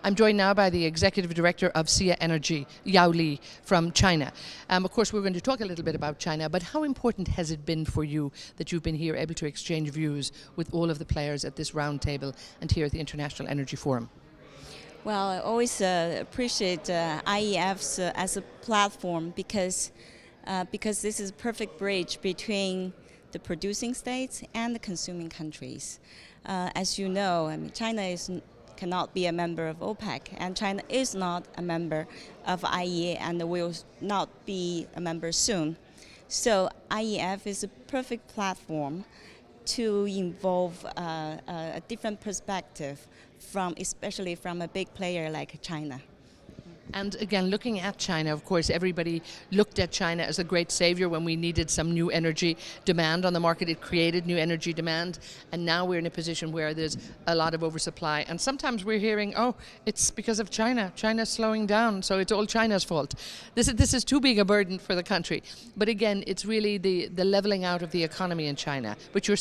I'm joined now by the Executive Director of SIA Energy, Yao Li, from China. Of course, we're going to talk a little bit about China, but how important has it been for you that you've been here able to exchange views with all of the players at this roundtable and here at the International Energy Forum? Well, I always appreciate IEFs as a platform because this is a perfect bridge between the producing states and the consuming countries. As you know, I mean, China cannot be a member of OPEC, and China is not a member of IEA and will not be a member soon. So IEF is a perfect platform to involve a different perspective especially from a big player like China. And again, looking at China, of course, everybody looked at China as a great savior when we needed some new energy demand on the market. It created new energy demand, and now we're in a position where there's a lot of oversupply. And sometimes we're hearing, oh, it's because of China. China's slowing down, so it's all China's fault. This is too big a burden for the country. But again, it's really the leveling out of the economy in China. But you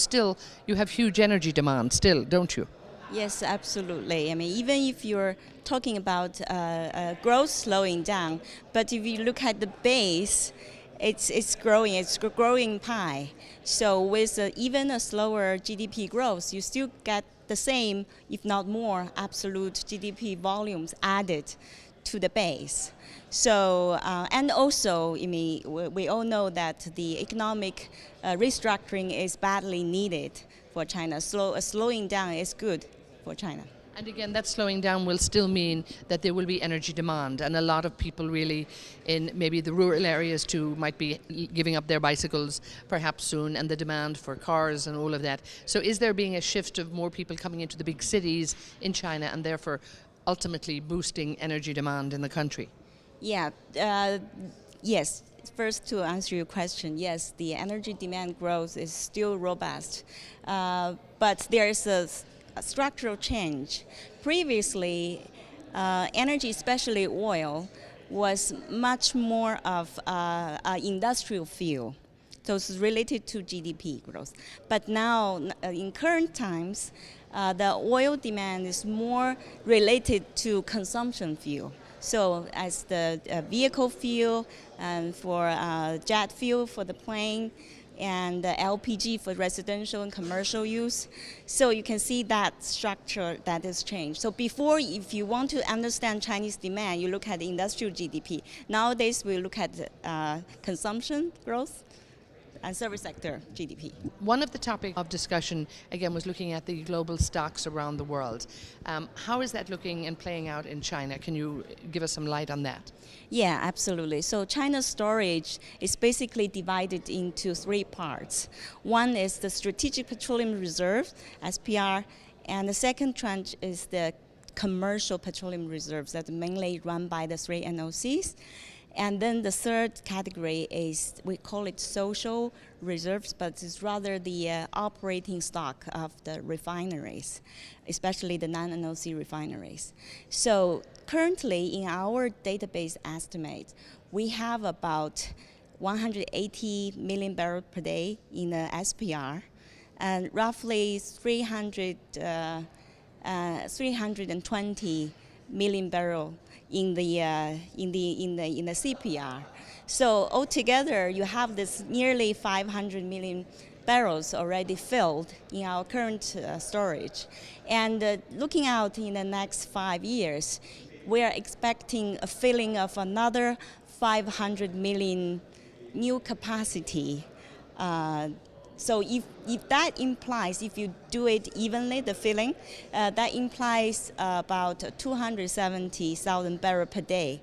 have huge energy demand still, don't you? Yes, absolutely. I mean, even if you're talking about growth slowing down, but if you look at the base, it's growing pie. So with even a slower GDP growth, you still get the same, if not more, absolute GDP volumes added to the base. So, and also, I mean, we all know that the economic restructuring is badly needed for China. Slowing down is good for China. And again, that slowing down will still mean that there will be energy demand, and a lot of people really in maybe the rural areas too might be giving up their bicycles perhaps soon, and the demand for cars and all of that. So is there being a shift of more people coming into the big cities in China and therefore ultimately boosting energy demand in the country? Yeah, yes. First, to answer your question, yes, the energy demand growth is still robust, but there is a structural change. Previously, energy, especially oil, was much more of an industrial fuel. So it's related to GDP growth. But now, in current times, the oil demand is more related to consumption fuel. So as the vehicle fuel and for jet fuel for the plane, and LPG for residential and commercial use. So you can see that structure that has changed. So before, if you want to understand Chinese demand, you look at the industrial GDP. Nowadays, we look at consumption growth and service sector GDP. One of the topics of discussion, again, was looking at the global stocks around the world. How is that looking and playing out in China? Can you give us some light on that? Yeah, absolutely. So China's storage is basically divided into three parts. One is the Strategic Petroleum Reserve, SPR, and the second tranche is the commercial petroleum reserves that are mainly run by the three NOCs. And then the third category is, we call it social reserves, but it's rather the operating stock of the refineries, especially the non-NOC refineries. So currently, in our database estimate, we have about 180 million barrels per day in the SPR, and roughly 320 million barrel in the CPR. So altogether, you have this nearly 500 million barrels already filled in our current storage. And looking out in the next 5 years, we are expecting a filling of another 500 million new capacity. So if that implies, if you do it evenly, the filling, that implies about 270,000 barrels per day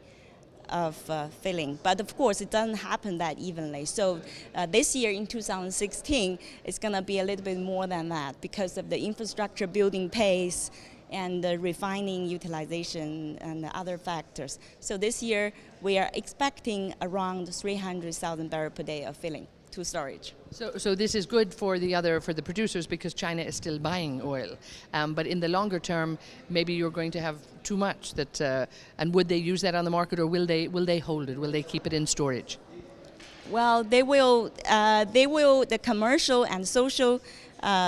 of filling. But of course, it doesn't happen that evenly. So this year in 2016, it's going to be a little bit more than that because of the infrastructure building pace and the refining utilization and the other factors. So this year, we are expecting around 300,000 barrels per day of filling to storage. So this is good for the producers because China is still buying oil, but in the longer term, maybe you're going to have too much. And would they use that on the market, or will they hold it? Will they keep it in storage? Well, they will. The commercial and social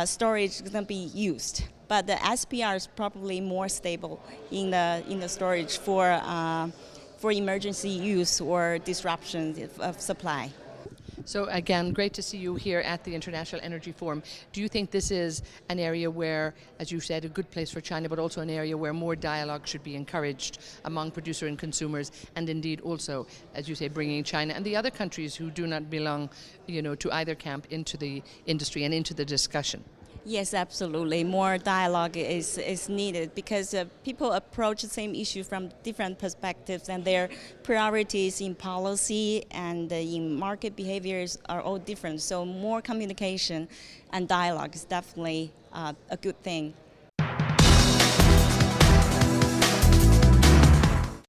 storage is going to be used. But the SPR is probably more stable in the storage for emergency use or disruption of supply. So again, great to see you here at the International Energy Forum. Do you think this is an area where, as you said, a good place for China, but also an area where more dialogue should be encouraged among producer and consumers, and indeed also, as you say, bringing China and the other countries who do not belong, to either camp into the industry and into the discussion? Yes, absolutely. More dialogue is needed because people approach the same issue from different perspectives, and their priorities in policy and in market behaviors are all different. So more communication and dialogue is definitely a good thing.